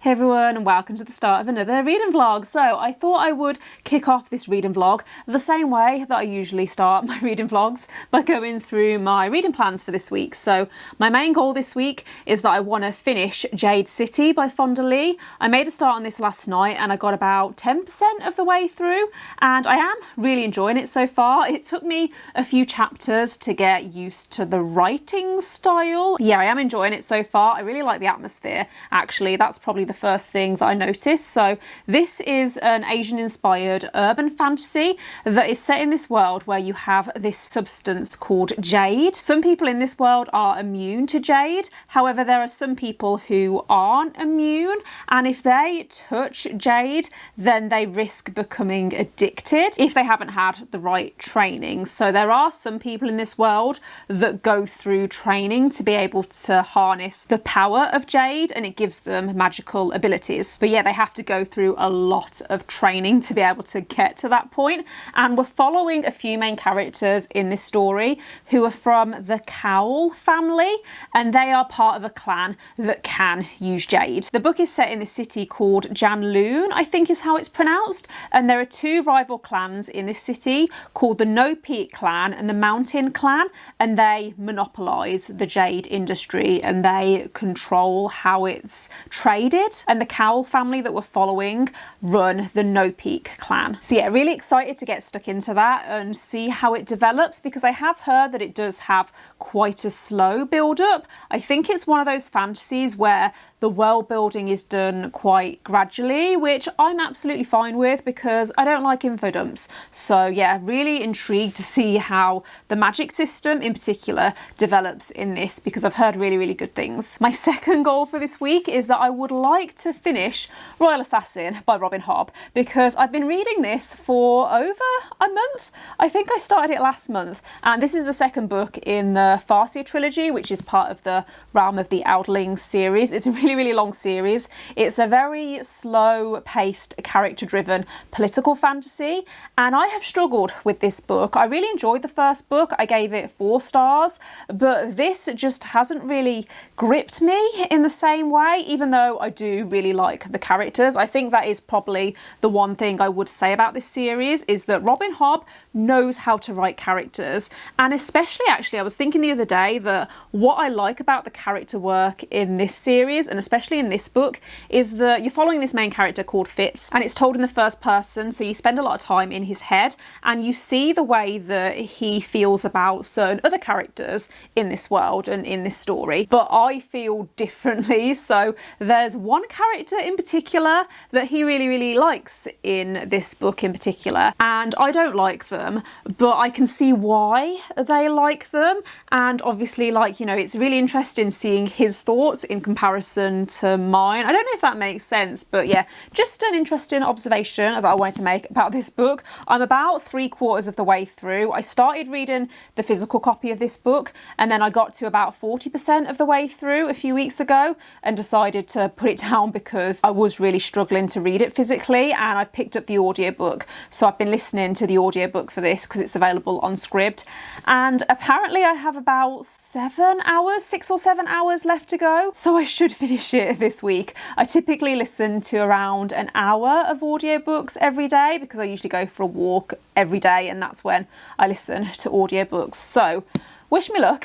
Hey everyone, and welcome to the start of another reading vlog. So I thought I would kick off this reading vlog the same way that I usually start my reading vlogs, by going through my reading plans for this week. So my main goal this week is that I want to finish Jade City by Fonda Lee. I made a start on this last night and I got about 10% of the way through, and I am really enjoying it so far. It took me a few chapters to get used to the writing style. Yeah, I am enjoying it so far. I really like the atmosphere, actually. That's probably the first thing that I noticed. So this is an Asian inspired urban fantasy that is set in this world where you have this substance called jade. Some people in this world are immune to jade, however there are some people who aren't immune, and if they touch jade then they risk becoming addicted if they haven't had the right training. So there are some people in this world that go through training to be able to harness the power of jade, and it gives them magical abilities. But yeah, they have to go through a lot of training to be able to get to that point. And we're following a few main characters in this story who are from the Cowl family, and they are part of a clan that can use jade. The book is set in the city called Janloon, I think is how it's pronounced, and there are two rival clans in this city called the No Peak clan and the Mountain clan, and they monopolise the jade industry and they control how it's traded. And the Cowl family that we're following run the No Peak clan. So yeah, really excited to get stuck into that and see how it develops, because I have heard that it does have quite a slow build up. I think it's one of those fantasies where the world building is done quite gradually, which I'm absolutely fine with because I don't like info dumps. So yeah, really intrigued to see how the magic system in particular develops in this, because I've heard really good things. My second goal for this week is that I would like to finish Royal Assassin by Hobb, because I've been reading this for over a month. I think I started it last month, and this is the second book in the Farseer trilogy, which is part of the Realm of the Outlands series. It's a really long series. It's a very slow paced, character driven political fantasy, and I have struggled with this book. I really enjoyed the first book. I gave it 4 stars, but this just hasn't really gripped me in the same way, even though I do really like the characters. I think that is probably the one thing I would say about this series, is that Hobb knows how to write characters. And especially, actually, I was thinking the other day that what I like about the character work in this series, and especially in this book, is that you're following this main character called Fitz, and it's told in the first person, so you spend a lot of time in his head and you see the way that he feels about certain other characters in this world and in this story. But I feel differently. So there's one character in particular that he really likes in this book in particular, and I don't like them, but I can see why they like them. And obviously, like, you know, it's really interesting seeing his thoughts in comparison to mine. I don't know if that makes sense, but yeah, just an interesting observation that I wanted to make about this book. I'm about 3/4 of the way through. I started reading the physical copy of this book, and then I got to about 40% of the way through a few weeks ago and decided to put it down because I was really struggling to read it physically, and I've picked up the audiobook. So I've been listening to the audiobook for this because it's available on Scribd, and apparently I have about 6 or 7 hours left to go, so I should finish it this week. I typically listen to around an hour of audiobooks every day because I usually go for a walk every day, and that's when I listen to audiobooks. So wish me luck.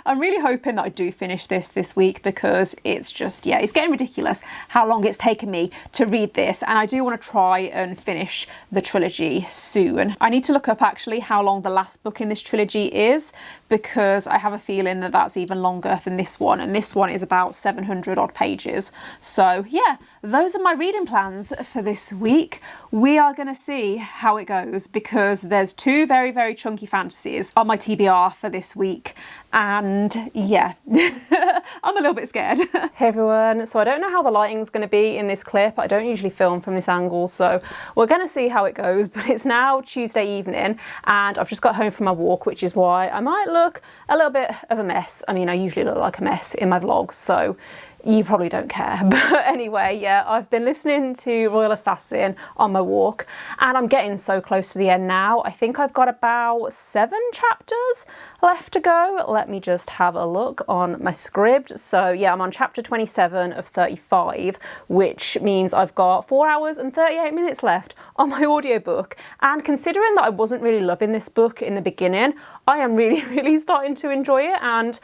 I'm really hoping that I do finish this week, because it's just, yeah, it's getting ridiculous how long it's taken me to read this, and I do want to try and finish the trilogy soon. I need to look up actually how long the last book in this trilogy is, because I have a feeling that that's even longer than this one, and this one is about 700 odd pages. So yeah, those are my reading plans for this week. We are going to see how it goes, because there's 2 very chunky fantasies on my TBR for this week, and yeah, I'm a little bit scared. Hey everyone, so I don't know how the lighting's going to be in this clip. I don't usually film from this angle, so we're going to see how it goes. But it's now Tuesday evening and I've just got home from my walk, which is why I might look a little bit of a mess. I mean, I usually look like a mess in my vlogs, so you probably don't care. But anyway, yeah, I've been listening to Royal Assassin on my walk and I'm getting so close to the end now. I think I've got about 7 chapters left to go. Let me just have a look on my script. So yeah, I'm on chapter 27 of 35, which means I've got 4 hours and 38 minutes left on my audiobook. And considering that I wasn't really loving this book in the beginning, I am really starting to enjoy it, and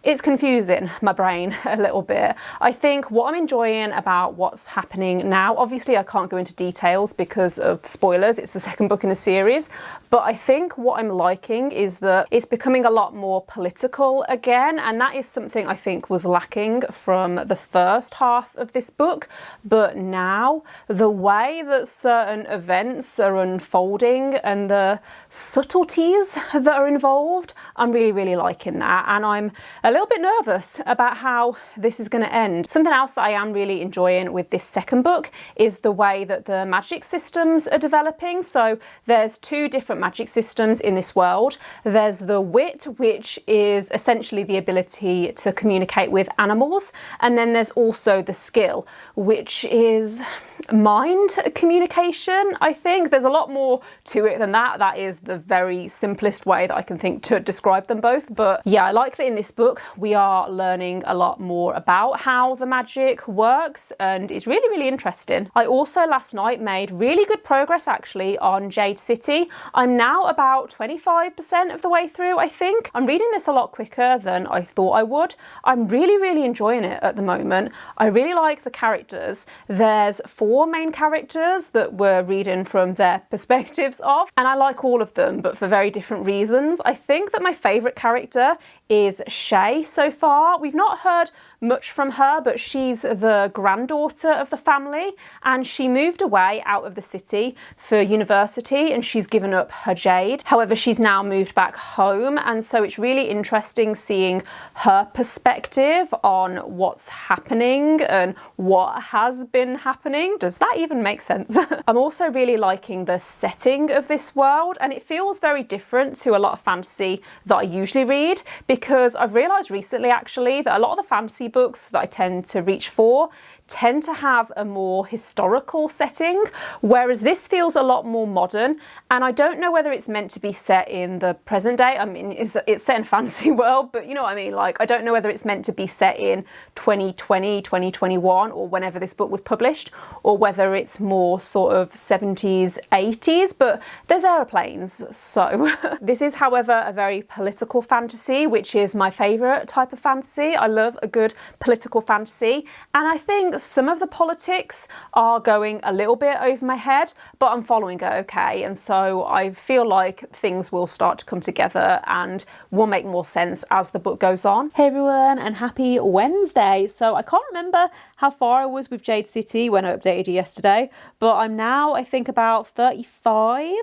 it's confusing my brain a little bit. I think what I'm enjoying about what's happening now, obviously I can't go into details because of spoilers, it's the second book in a series, but I think what I'm liking is that it's becoming a lot more political again, and that is something I think was lacking from the first half of this book. But now, the way that certain events are unfolding and the subtleties that are involved, I'm really liking that, and I'm a little bit nervous about how this is going to end. Something else that I am really enjoying with this second book is the way that the magic systems are developing. So there's 2 different magic systems in this world. There's the wit, which is essentially the ability to communicate with animals, and then there's also the skill, which is mind communication. I think there's a lot more to it than that. That is the very simplest way that I can think to describe them both. But yeah, I like that in this book we are learning a lot more about how the magic works, and it's really interesting. I also last night made really good progress actually on Jade City. I'm now about 25% of the way through, I think. I'm reading this a lot quicker than I thought I would. I'm really enjoying it at the moment. I really like the characters. There's 4 main characters that we're reading from their perspectives of, and I like all of them, but for very different reasons. I think that my favourite character is Shay so far. We've not heard much from her, but she's the granddaughter of the family, and she moved away out of the city for university and she's given up her jade. However, she's now moved back home, and so it's really interesting seeing her perspective on what's happening and what has been happening. Does that even make sense? I'm also really liking the setting of this world, and it feels very different to a lot of fantasy that I usually read, because I've realised recently actually that a lot of the fantasy books that I tend to reach for tend to have a more historical setting, whereas this feels a lot more modern. And I don't know whether it's meant to be set in the present day. I mean, it's set in a fantasy world, but you know what I mean? Like, I don't know whether it's meant to be set in 2020, 2021, or whenever this book was published, or whether it's more sort of 70s, 80s, but there's aeroplanes. So this is, however, a very political fantasy, which is my favourite type of fantasy. I love a good political fantasy, and I think some of the politics are going a little bit over my head, but I'm following it okay, and so I feel like things will start to come together and will make more sense as the book goes on. Hey everyone, and happy Wednesday. So I can't remember how far I was with Jade City when I updated you yesterday, but I'm now, I think, about 35%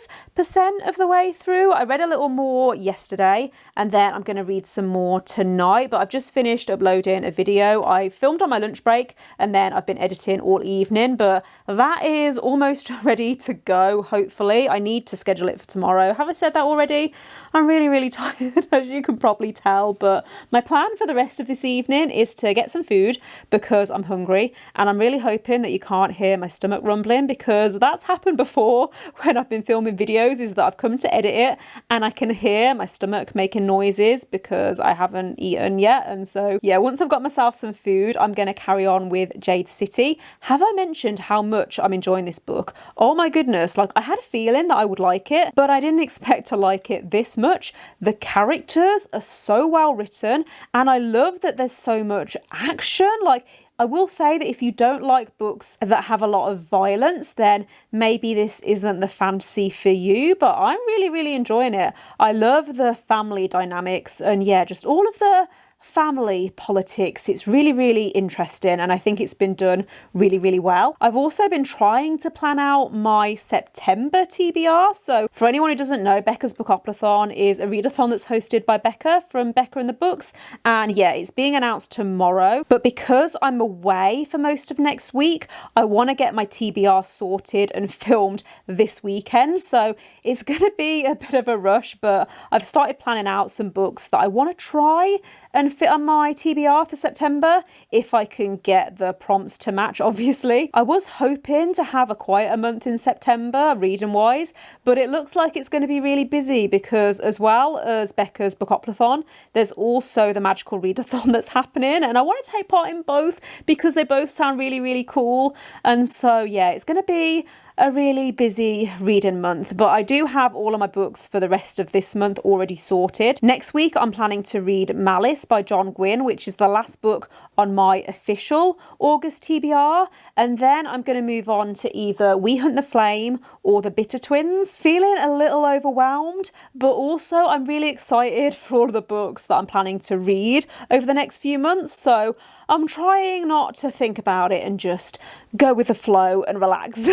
of the way through. I read a little more yesterday, and then I'm going to read some more tonight, but I've just finished uploading a video I filmed on my lunch break, and then I've been editing all evening, but that is almost ready to go, hopefully. I need to schedule it for tomorrow. Have I said that already? I'm really tired, as you can probably tell, but my plan for the rest of this evening is to get some food because I'm hungry, and I'm really hoping that you can't hear my stomach rumbling, because that's happened before when I've been filming videos, is that I've come to edit it and I can hear my stomach making noises because I haven't eaten yet. And so yeah, once I've got myself some food, I'm going to carry on with Jade City. Have I mentioned how much I'm enjoying this book? Oh my goodness, like, I had a feeling that I would like it, but I didn't expect to like it this much. The characters are so well written, and I love that there's so much action. Like, I will say that if you don't like books that have a lot of violence, then maybe this isn't the fantasy for you, but I'm really enjoying it. I love the family dynamics, and yeah, just all of the family politics. It's really interesting, and I think it's been done really well. I've also been trying to plan out my September TBR. So for anyone who doesn't know, Becca's Bookoplathon is a readathon that's hosted by Becca from Becca and the Books, and yeah, it's being announced tomorrow. But because I'm away for most of next week, I want to get my TBR sorted and filmed this weekend, so it's going to be a bit of a rush, but I've started planning out some books that I want to try and can fit on my TBR for September, if I can get the prompts to match, obviously. I was hoping to have a quieter month in September, reading wise, but it looks like it's going to be really busy because as well as Becca's Bookoplathon, there's also the Magical Readathon that's happening, and I want to take part in both because they both sound really, really cool. And so yeah, it's going to be a really busy reading month, but I do have all of my books for the rest of this month already sorted. Next week I'm planning to read Malice by John Gwynne, which is the last book on my official August TBR, and then I'm going to move on to either We Hunt the Flame or The Bitter Twins. Feeling a little overwhelmed, but also I'm really excited for all of the books that I'm planning to read over the next few months, so I'm trying not to think about it and just go with the flow and relax.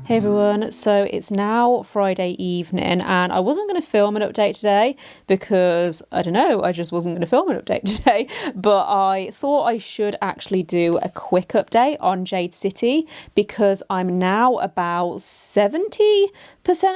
Hey everyone, so it's now Friday evening and I wasn't going to film an update today because, I don't know, I just wasn't going to film an update today, but I thought I should actually do a quick update on Jade City because I'm now about 70%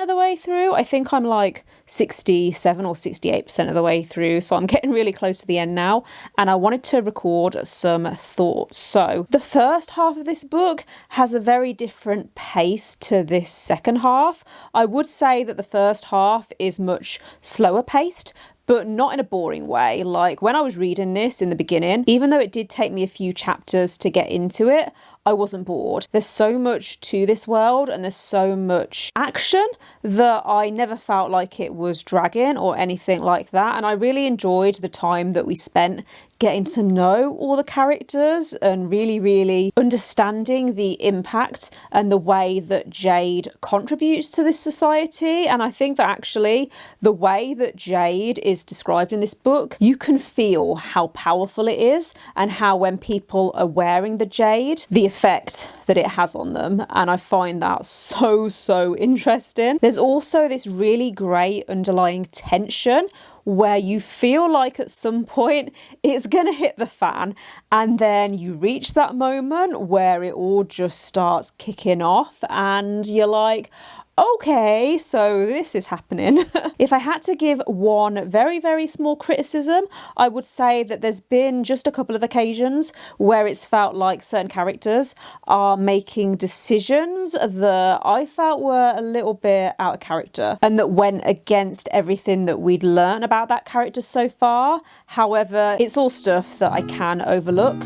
of the way through. I think I'm like 67 or 68% of the way through, so I'm getting really close to the end now, and I wanted to record some thoughts. So the first half of this book has a very different pace to this second half. I would say that the first half is much slower paced, but not in a boring way. Like when I was reading this in the beginning, even though it did take me a few chapters to get into it, I wasn't bored. There's so much to this world and there's so much action that I never felt like it was dragging or anything like that. And I really enjoyed the time that we spent getting to know all the characters and really understanding the impact and the way that Jade contributes to this society. And I think that actually the way that Jade is described in this book, you can feel how powerful it is and how when people are wearing the jade, the effect that it has on them. And I find that so interesting. There's also this really great underlying tension where you feel like at some point it's gonna hit the fan, and then you reach that moment where it all just starts kicking off and you're like, okay, so this is happening. If I had to give one very small criticism, I would say that there's been just a couple of occasions where it's felt like certain characters are making decisions that I felt were a little bit out of character and that went against everything that we'd learned about that character so far. However, it's all stuff that I can overlook.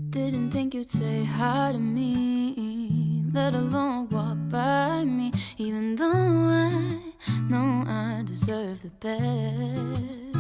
Didn't think you'd say hi to me, let alone walk by me, even though I know I deserve the best.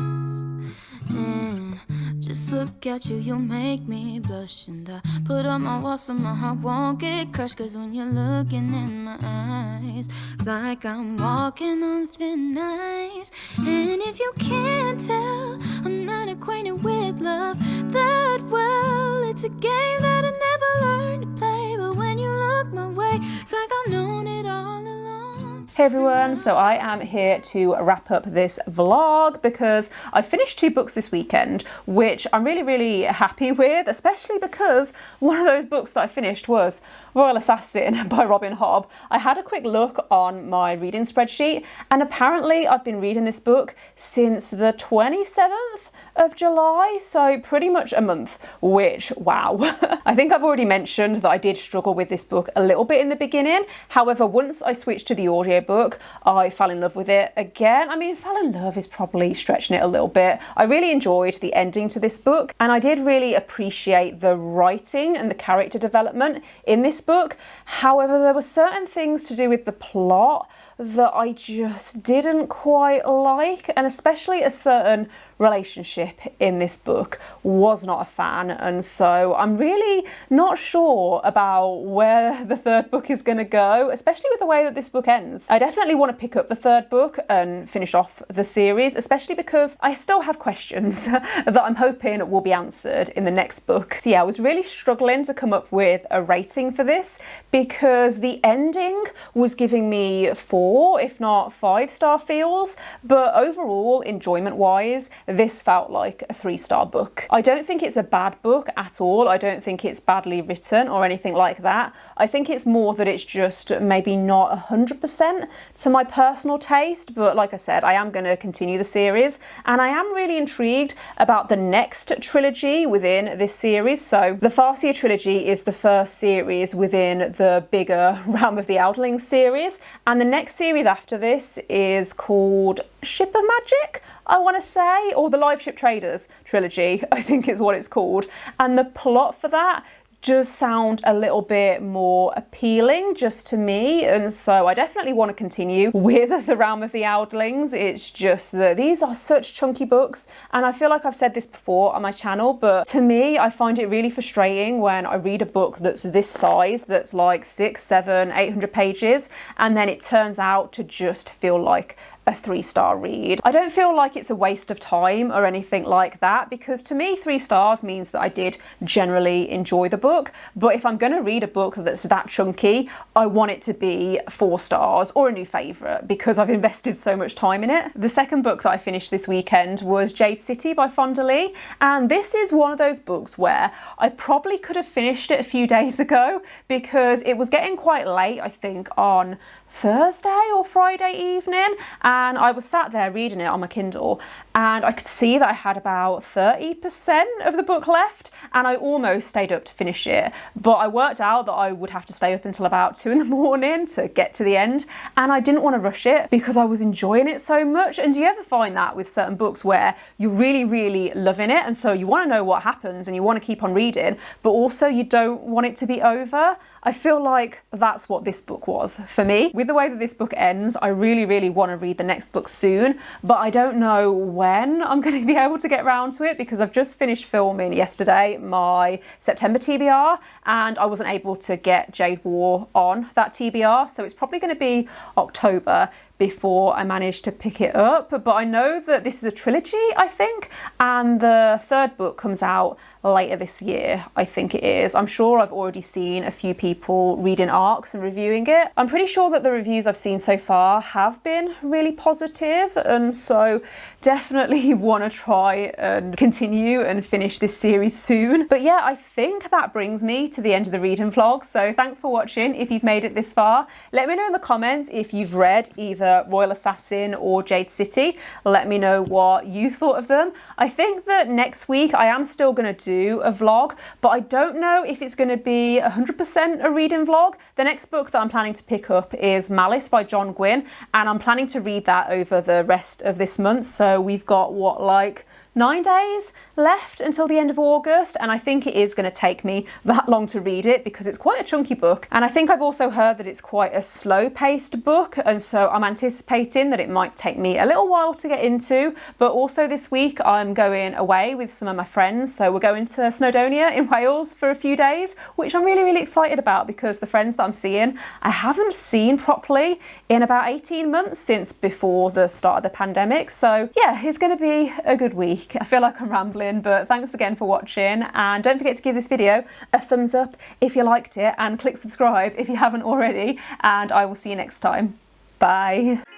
And just look at you, you make me blush. And I put up my wall so my heart won't get crushed. Cause when you're looking in my eyes, it's like I'm walking on thin ice. And if you can't tell, I'm not acquainted with love that well. It's a game that I never learned to play, but when you look my way, it's like I've known it all along. Hey everyone, so I am here to wrap up this vlog because I finished 2 books this weekend, which I'm really happy with, especially because one of those books that I finished was Royal Assassin by Robin Hobb. I had a quick look on my reading spreadsheet and apparently I've been reading this book since the 27th of July, so pretty much a month, which, wow. I think I've already mentioned that I did struggle with this book a little bit in the beginning. However, once I switched to the audiobook, I fell in love with it again. I mean, fell in love is probably stretching it a little bit. I really enjoyed the ending to this book, and I did really appreciate the writing and the character development in this book. However, there were certain things to do with the plot that I just didn't quite like, and especially a certain relationship in this book, was not a fan, and so I'm really not sure about where the third book is going to go, especially with the way that this book ends. I definitely want to pick up the third book and finish off the series, especially because I still have questions that I'm hoping will be answered in the next book. So yeah, I was really struggling to come up with a rating for this because the ending was giving me 4, if not 5-star feels, but overall, enjoyment wise, this felt like a 3-star book. I don't think it's a bad book at all. I don't think it's badly written or anything like that. I think it's more that it's just maybe not 100% to my personal taste, but like I said, I am going to continue the series, and I am really intrigued about the next trilogy within this series. So the Farseer trilogy is the first series within the bigger Realm of the Outlands series, and the next series after this is called Ship of Magic, I want to say, or the Live Ship Traders trilogy, I think is what it's called. And the plot for that does sound a little bit more appealing just to me, and so I definitely want to continue with the Realm of the Outlands. It's just that these are such chunky books, and I feel like I've said this before on my channel, but to me I find it really frustrating when I read a book that's this size, that's like 600, 700, 800 pages, and then it turns out to just feel like a 3-star read. I don't feel like it's a waste of time or anything like that, because to me 3 stars means that I did generally enjoy the book. But if I'm going to read a book that's that chunky, I want it to be 4 stars or a new favourite because I've invested so much time in it. The second book that I finished this weekend was Jade City by Fonda Lee, and this is one of those books where I probably could have finished it a few days ago because it was getting quite late, I think on Thursday or Friday evening, and I was sat there reading it on my Kindle, and I could see that I had about 30% of the book left, and I almost stayed up to finish it, but I worked out that I would have to stay up until about 2 in the morning to get to the end, and I didn't want to rush it because I was enjoying it so much. And do you ever find that with certain books where you're really loving it, and so you want to know what happens and you want to keep on reading, but also you don't want it to be over? I feel like that's what this book was for me. With the way that this book ends, I really want to read the next book soon, but I don't know when I'm going to be able to get around to it because I've just finished filming yesterday my September TBR, and I wasn't able to get Jade War on that TBR, so it's probably going to be October before I managed to pick it up. But I know that this is a trilogy, I think, and the third book comes out later this year, I think it is. I'm sure I've already seen a few people reading ARCs and reviewing it. I'm pretty sure that the reviews I've seen so far have been really positive, and so definitely want to try and continue and finish this series soon. But yeah, I think that brings me to the end of the reading vlog, so thanks for watching if you've made it this far. Let me know in the comments if you've read either Royal Assassin or Jade City. Let me know what you thought of them. I think that next week I am still going to do a vlog, but I don't know if it's going to be 100% a reading vlog. The next book that I'm planning to pick up is Malice by John Gwynne, and I'm planning to read that over the rest of this month. So we've got what, like 9 days left until the end of August, and I think it is going to take me that long to read it because it's quite a chunky book, and I think I've also heard that it's quite a slow-paced book, and so I'm anticipating that it might take me a little while to get into. But also this week I'm going away with some of my friends, so we're going to Snowdonia in Wales for a few days, which I'm really excited about because the friends that I'm seeing I haven't seen properly in about 18 months since before the start of the pandemic. So yeah, it's going to be a good week. I feel like I'm rambling, but thanks again for watching, and don't forget to give this video a thumbs up if you liked it, and click subscribe if you haven't already, and I will see you next time. Bye.